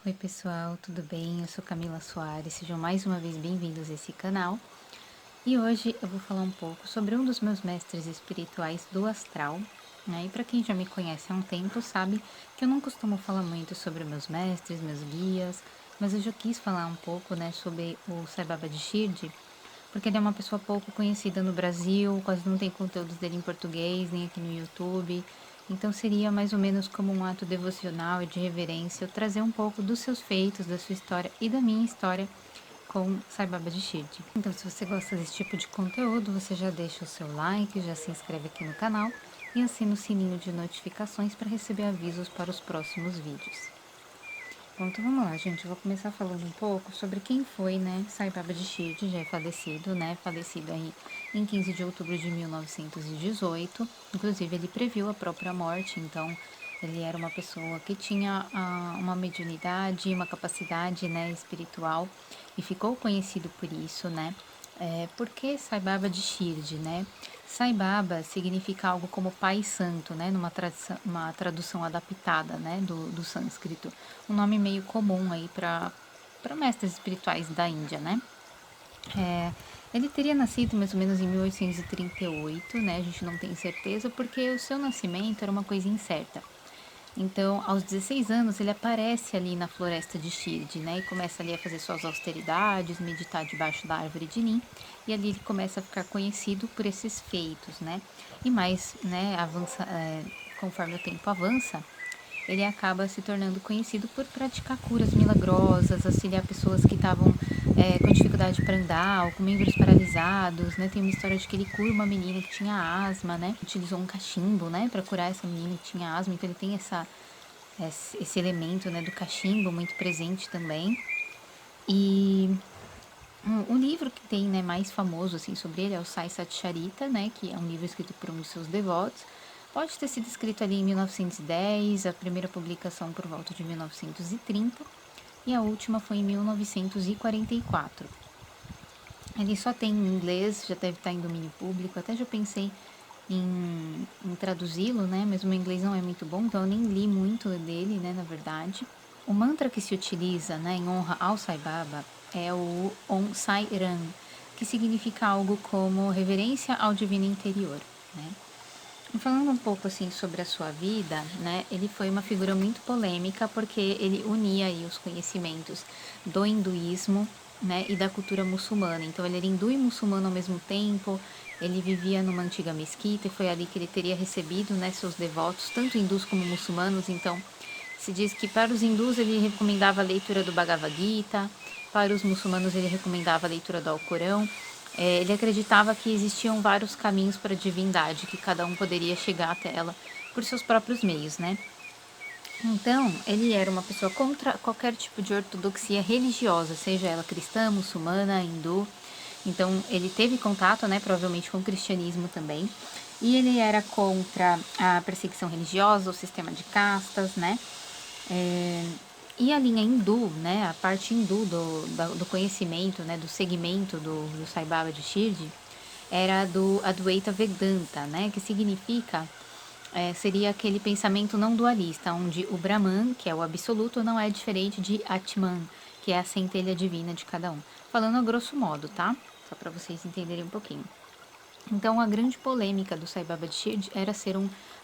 Oi pessoal, tudo bem? Eu sou Camila Soares, sejam mais uma vez bem-vindos a esse canal. E hoje eu vou falar um pouco sobre um dos meus mestres espirituais do astral, né? E para quem já me conhece há um tempo sabe que eu não costumo falar muito sobre meus mestres, meus guias, mas hoje eu quis falar um pouco, né, sobre o Sai Baba de Shirdi, porque ele é uma pessoa pouco conhecida no Brasil, quase não tem conteúdos dele em português, nem aqui no YouTube. Então seria mais ou menos como um ato devocional e de reverência eu trazer um pouco dos seus feitos, da sua história e da minha história com Sai Baba de Shirdi. Então se você gosta desse tipo de conteúdo, você já deixa o seu like, já se inscreve aqui no canal e assina o sininho de notificações para receber avisos para os próximos vídeos. Bom, então vamos lá, gente. Eu vou começar falando um pouco sobre quem foi, né, Sai Baba de Shirdi, já é falecido, né, falecido aí em 15 de outubro de 1918. Inclusive, ele previu a própria morte, então ele era uma pessoa que tinha uma mediunidade, uma capacidade, né, espiritual e ficou conhecido por isso, né. Por que Sai Baba de Shirdi, né? Sai Baba significa algo como Pai Santo, né? Uma tradução adaptada, né? Do sânscrito. Um nome meio comum aí para mestres espirituais da Índia, né? Ele teria nascido mais ou menos em 1838, né? A gente não tem certeza porque o seu nascimento era uma coisa incerta. Então, aos 16 anos, ele aparece ali na floresta de Shirdi, né? E começa ali a fazer suas austeridades, meditar debaixo da árvore de Nim. E ali ele começa a ficar conhecido por esses feitos, né? E mais, né, conforme o tempo avança, ele acaba se tornando conhecido por praticar curas milagrosas, auxiliar pessoas que estavam com dificuldade para andar ou com membros paralisados, né? Tem uma história de que ele cura uma menina que tinha asma, né? Utilizou um cachimbo, né, para curar essa menina que tinha asma. Então ele tem esse elemento, né, do cachimbo muito presente também. E um livro que tem, né, mais famoso assim sobre ele é o Sai Satcharita, né, que é um livro escrito por um dos seus devotos. Pode ter sido escrito ali em 1910, a primeira publicação por volta de 1930 e a última foi em 1944. Ele só tem em inglês, já deve estar em domínio público, até já pensei em traduzi-lo, né? Mas o meu inglês não é muito bom, então eu nem li muito dele, né? Na verdade. O mantra que se utiliza, né, em honra ao Sai Baba é o Om Sai Ram, que significa algo como reverência ao divino interior, né? E falando um pouco assim sobre a sua vida, né, ele foi uma figura muito polêmica porque ele unia aí os conhecimentos do hinduísmo, né, e da cultura muçulmana. Então ele era hindu e muçulmano ao mesmo tempo. Ele vivia numa antiga mesquita e foi ali que ele teria recebido, né, seus devotos, tanto hindus como muçulmanos. Então se diz que para os hindus ele recomendava a leitura do Bhagavad Gita, para os muçulmanos ele recomendava a leitura do Alcorão. Ele acreditava que existiam vários caminhos para a divindade, que cada um poderia chegar até ela por seus próprios meios, né? Então, ele era uma pessoa contra qualquer tipo de ortodoxia religiosa, seja ela cristã, muçulmana, hindu. Então, ele teve contato, né, provavelmente com o cristianismo também. E ele era contra a perseguição religiosa, o sistema de castas, né? E a linha hindu, né, a parte hindu do conhecimento, né, do segmento do Sai Baba de Shirdi, era do Advaita Vedanta, né, que significa, seria aquele pensamento não dualista, onde o Brahman, que é o absoluto, não é diferente de Atman, que é a centelha divina de cada um. Falando a grosso modo, tá? Só para vocês entenderem um pouquinho. Então, a grande polêmica do Sai Baba de Shirdi era ser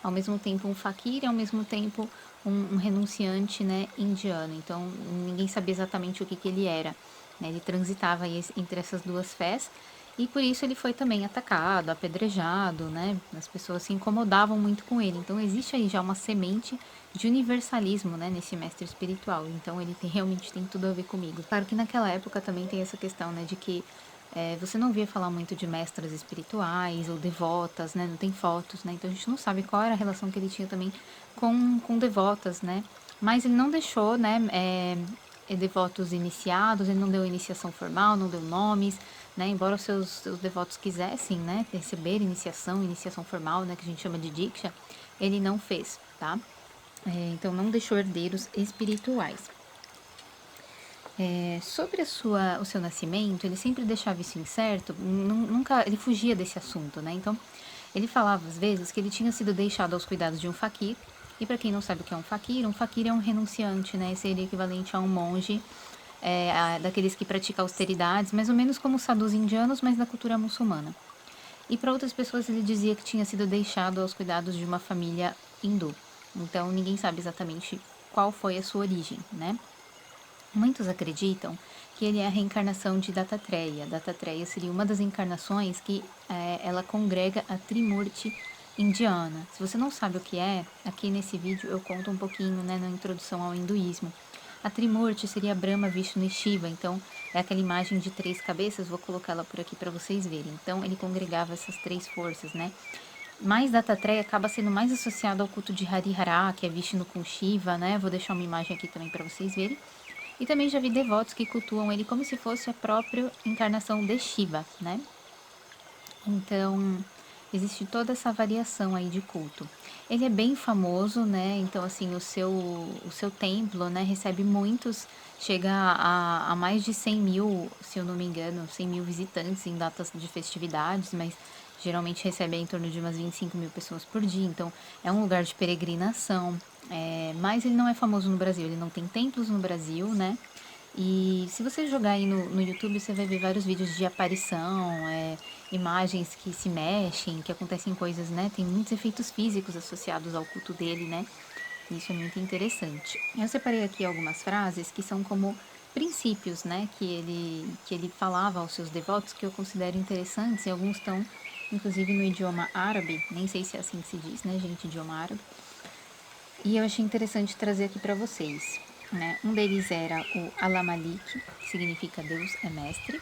ao mesmo tempo um fakir e ao mesmo tempo um renunciante, né, indiano. Então, ninguém sabia exatamente o que ele era, né? Ele transitava aí entre essas duas fés e por isso ele foi também atacado, apedrejado, né? As pessoas se incomodavam muito com ele. Então, existe aí já uma semente de universalismo, né, nesse mestre espiritual. Então, ele realmente tem tudo a ver comigo. Claro que naquela época também tem essa questão, né, de que você não via falar muito de mestras espirituais ou devotas, né? Não tem fotos, né? Então a gente não sabe qual era a relação que ele tinha também com devotas, né? Mas ele não deixou, né? Devotos iniciados, ele não deu iniciação formal, não deu nomes, né? Embora os seus devotos quisessem, né? Receber iniciação formal, né? Que a gente chama de Diksha, ele não fez, tá? Então não deixou herdeiros espirituais. Sobre o seu nascimento, ele sempre deixava isso incerto, nunca ele fugia desse assunto, né? Então, ele falava às vezes que ele tinha sido deixado aos cuidados de um faquir E para quem não sabe o que é um faquir é um renunciante, né? Seria equivalente a um monge, daqueles que praticam austeridades, mais ou menos como os sadhus indianos, mas da cultura muçulmana. E para outras pessoas ele dizia que tinha sido deixado aos cuidados de uma família hindu. Então ninguém sabe exatamente qual foi a sua origem, né? Muitos acreditam que ele é a reencarnação de Dattatreya. Dattatreya seria uma das encarnações que ela congrega a Trimurti indiana. Se você não sabe o que é, aqui nesse vídeo eu conto um pouquinho, né, na introdução ao hinduísmo. A Trimurti seria Brahma, Vishnu e Shiva, então é aquela imagem de 3 cabeças, vou colocá-la por aqui para vocês verem. Então ele congregava essas 3 forças, né? Mas Dattatreya acaba sendo mais associado ao culto de Harihara, que é Vishnu com Shiva, né? Vou deixar uma imagem aqui também para vocês verem. E também já vi devotos que cultuam ele como se fosse a própria encarnação de Shiva, né? Então, existe toda essa variação aí de culto. Ele é bem famoso, né? Então, assim, o seu templo, né, recebe muitos, chega a mais de 100 mil, se eu não me engano, 100 mil visitantes em datas de festividades, mas geralmente recebe em torno de umas 25 mil pessoas por dia. Então, é um lugar de peregrinação. Mas ele não é famoso no Brasil, ele não tem templos no Brasil, né? E se você jogar aí no YouTube, você vai ver vários vídeos de aparição, imagens que se mexem, que acontecem coisas, né? Tem muitos efeitos físicos associados ao culto dele, né? Isso é muito interessante. Eu separei aqui algumas frases que são como princípios, né? Que ele falava aos seus devotos, que eu considero interessantes, e alguns estão, inclusive, no idioma árabe, nem sei se é assim que se diz, né, gente, idioma árabe. E eu achei interessante trazer aqui para vocês, né? Um deles era o Alamalik, que significa Deus é mestre.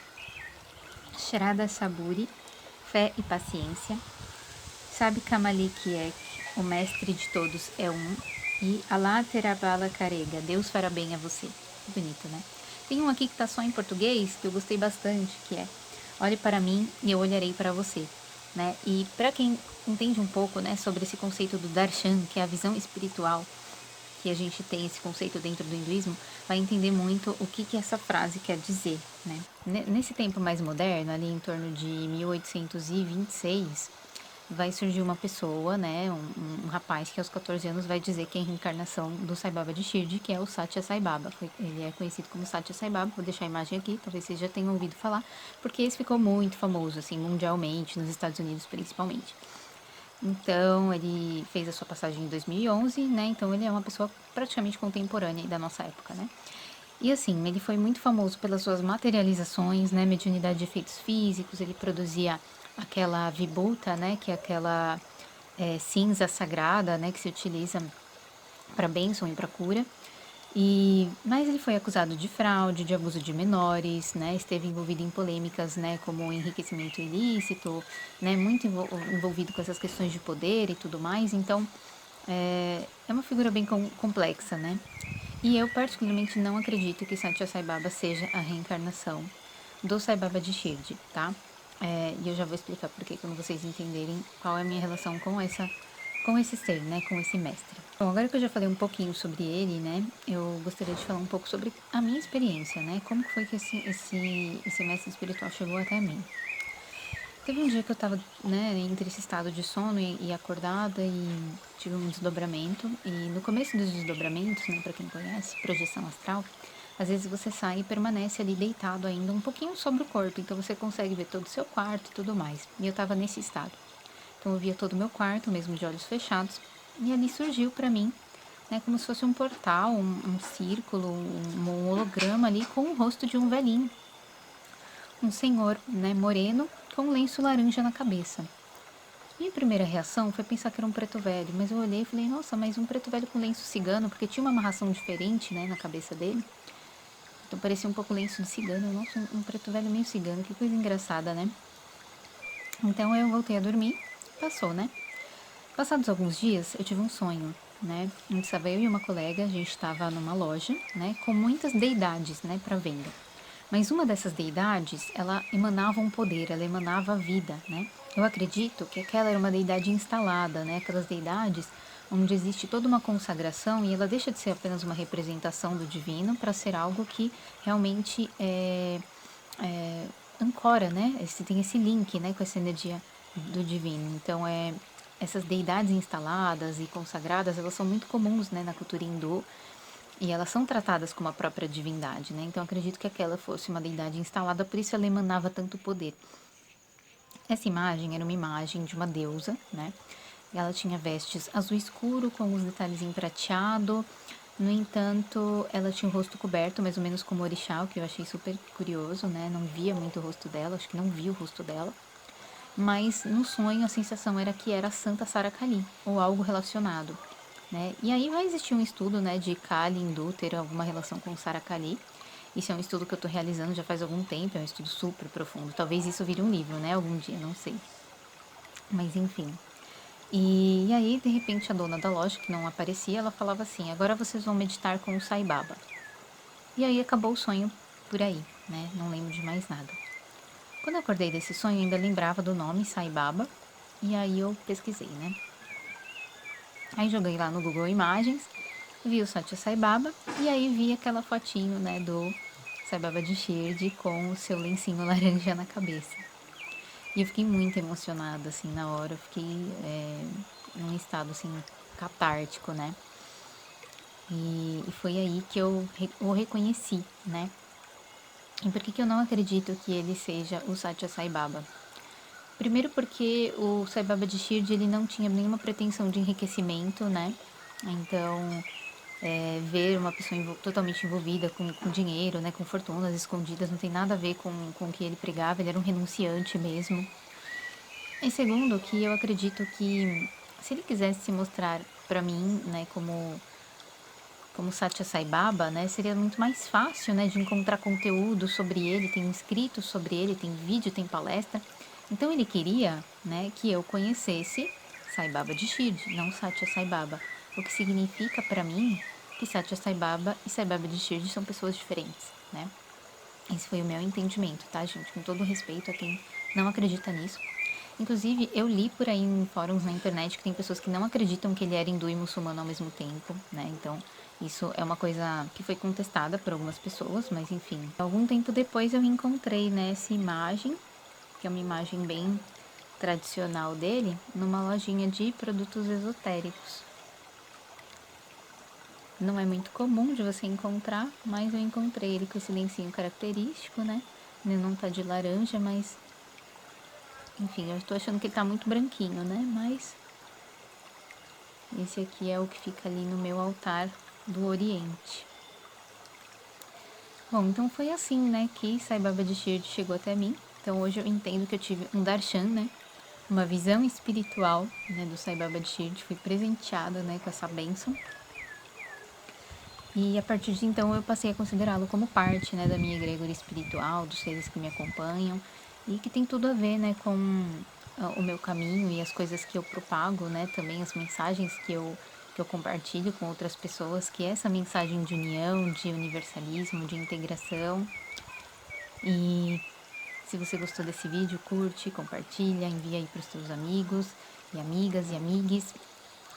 Shrada Saburi, fé e paciência. Sabe Kamalik Ek, o mestre de todos é um. E Allah Terabala Karega, Deus fará bem a você. Bonito, né? Tem um aqui que tá só em português, que eu gostei bastante, que é: olhe para mim e eu olharei para você. Né? E para quem entende um pouco, né, sobre esse conceito do darshan, que é a visão espiritual, que a gente tem esse conceito dentro do hinduísmo, vai entender muito o que essa frase quer dizer, né? Nesse tempo mais moderno, ali em torno de 1826, vai surgir uma pessoa, né, um rapaz que aos 14 anos vai dizer que é a reencarnação do Sai Baba de Shirdi, que é o Satya Sai Baba. Ele é conhecido como Satya Sai Baba, vou deixar a imagem aqui, talvez vocês já tenham ouvido falar, porque esse ficou muito famoso, assim, mundialmente, nos Estados Unidos principalmente. Então, ele fez a sua passagem em 2011, né? Então, ele é uma pessoa praticamente contemporânea da nossa época, né? E assim, ele foi muito famoso pelas suas materializações, né? Mediunidade de efeitos físicos, ele produzia aquela vibhuta, né? Que é aquela cinza sagrada, né? Que se utiliza para bênção e para cura. Mas ele foi acusado de fraude, de abuso de menores, né? Esteve envolvido em polêmicas, né? Como enriquecimento ilícito, né? Muito envolvido com essas questões de poder e tudo mais. Então, é uma figura bem complexa, né? E eu particularmente não acredito que Satya Sai Baba seja a reencarnação do Sai Baba de Shirdi, tá? E eu já vou explicar por quê, quando vocês entenderem qual é a minha relação com esse ser, né, com esse mestre. Bom, agora que eu já falei um pouquinho sobre ele, né, eu gostaria de falar um pouco sobre a minha experiência, né, como foi que esse mestre espiritual chegou até mim. Teve um dia que eu tava, né, entre esse estado de sono e acordada e tive um desdobramento. E no começo dos desdobramentos, né, para quem conhece, projeção astral, às vezes você sai e permanece ali deitado ainda um pouquinho sobre o corpo, então você consegue ver todo o seu quarto e tudo mais. E eu tava nesse estado. Então eu via todo o meu quarto, mesmo de olhos fechados, e ali surgiu para mim, né, como se fosse um portal, um círculo, um holograma ali com o rosto de um velhinho. Um senhor, né, moreno, com um lenço laranja na cabeça. Minha primeira reação foi pensar que era um preto velho, mas eu olhei e falei, nossa, mas um preto velho com lenço cigano, porque tinha uma amarração diferente, né, na cabeça dele. Então parecia um pouco lenço de cigano. Nossa, um preto velho meio cigano, que coisa engraçada, né? Então eu voltei a dormir, passou, né? Passados alguns dias, eu tive um sonho, né? Onde estava eu e uma colega, a gente estava numa loja, né, com muitas deidades, né, para venda. Mas uma dessas deidades, ela emanava um poder, ela emanava vida, né? Eu acredito que aquela era uma deidade instalada, né? Aquelas deidades onde existe toda uma consagração e ela deixa de ser apenas uma representação do divino para ser algo que realmente ancora, né? Tem esse link, né, com essa energia do divino. Então, essas deidades instaladas e consagradas, elas são muito comuns, né, na cultura hindu, e elas são tratadas como a própria divindade, né? Então acredito que aquela fosse uma deidade instalada, por isso ela emanava tanto poder. Essa imagem era uma imagem de uma deusa, né? Ela tinha vestes azul escuro com os detalhes em prateado. No entanto, ela tinha o rosto coberto, mais ou menos como orixá, o que eu achei super curioso, né? Não via muito o rosto dela, acho que não vi o rosto dela. Mas no sonho a sensação era que era a Santa Sara Kali, ou algo relacionado, né? E aí vai existir um estudo, né, de Kali hindu ter alguma relação com Sara Kali. Isso é um estudo que eu estou realizando já faz algum tempo, é um estudo super profundo. Talvez isso vire um livro, né, algum dia, não sei. Mas enfim. E aí, de repente, a dona da loja, que não aparecia, ela falava assim: agora vocês vão meditar com o Sai Baba. E aí acabou o sonho por aí, né? Não lembro de mais nada. Quando eu acordei desse sonho, eu ainda lembrava do nome Sai Baba. E aí eu pesquisei, né? Aí joguei lá no Google Imagens, vi o Satya Sai Baba e aí vi aquela fotinho, né, do Sai Baba de Shirdi com o seu lencinho laranja na cabeça. E eu fiquei muito emocionada, assim, na hora. Eu fiquei num estado, assim, catártico, né? E foi aí que eu o reconheci, né? E por que, que eu não acredito que ele seja o Satya Sai Baba? Primeiro porque o Sai Baba de Shirdi, ele não tinha nenhuma pretensão de enriquecimento, né? Então, ver uma pessoa totalmente envolvida com dinheiro, né? Com fortunas escondidas, não tem nada a ver com o que ele pregava. Ele era um renunciante mesmo. E segundo, que eu acredito que se ele quisesse se mostrar para mim, né, como Satya Sai Baba, né, seria muito mais fácil, né, de encontrar conteúdo sobre ele, tem escrito sobre ele, tem vídeo, tem palestra. Então ele queria, né, que eu conhecesse Sai Baba de Shirdi, não Satya Sai Baba. O que significa para mim que Satya Sai Baba e Sai Baba de Shirdi são pessoas diferentes, né? Esse foi o meu entendimento, tá, gente? Com todo respeito a quem não acredita nisso. Inclusive, eu li por aí em fóruns na internet que tem pessoas que não acreditam que ele era hindu e muçulmano ao mesmo tempo, né? Então, isso é uma coisa que foi contestada por algumas pessoas, mas enfim. Algum tempo depois eu encontrei, né, essa imagem, que é uma imagem bem tradicional dele, numa lojinha de produtos esotéricos. Não é muito comum de você encontrar, mas eu encontrei ele com esse lencinho característico, né? Ele não tá de laranja, mas enfim, eu estou achando que ele tá muito branquinho, né? Mas esse aqui é o que fica ali no meu altar do Oriente. Bom, então foi assim, né, que Sai Baba de Shirdi chegou até mim. Então hoje eu entendo que eu tive um darshan, né? Uma visão espiritual, né, do Sai Baba de Shirdi. Fui presenteada, né, com essa bênção. E a partir de então eu passei a considerá-lo como parte, né, da minha egrégora espiritual, dos seres que me acompanham e que tem tudo a ver, né, com o meu caminho e as coisas que eu propago, né, também as mensagens que eu compartilho com outras pessoas, que é essa mensagem de união, de universalismo, de integração. E se você gostou desse vídeo, curte, compartilha, envia aí para os seus amigos e amigas e amigues.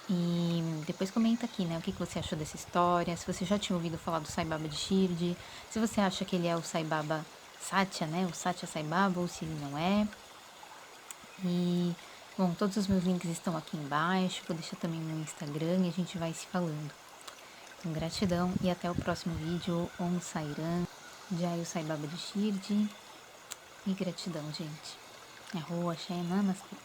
E depois comenta aqui, né, o que você achou dessa história, se você já tinha ouvido falar do Sai Baba de Shirdi, se você acha que ele é o Sai Baba Satya, né, o Satya Sai Baba, ou se ele não é. E, bom, todos os meus links estão aqui embaixo, vou deixar também no Instagram e a gente vai se falando. Então, gratidão e até o próximo vídeo. Om Sairam, Jai Sai Baba de Shirdi. E gratidão, gente. Arroa, Namastê.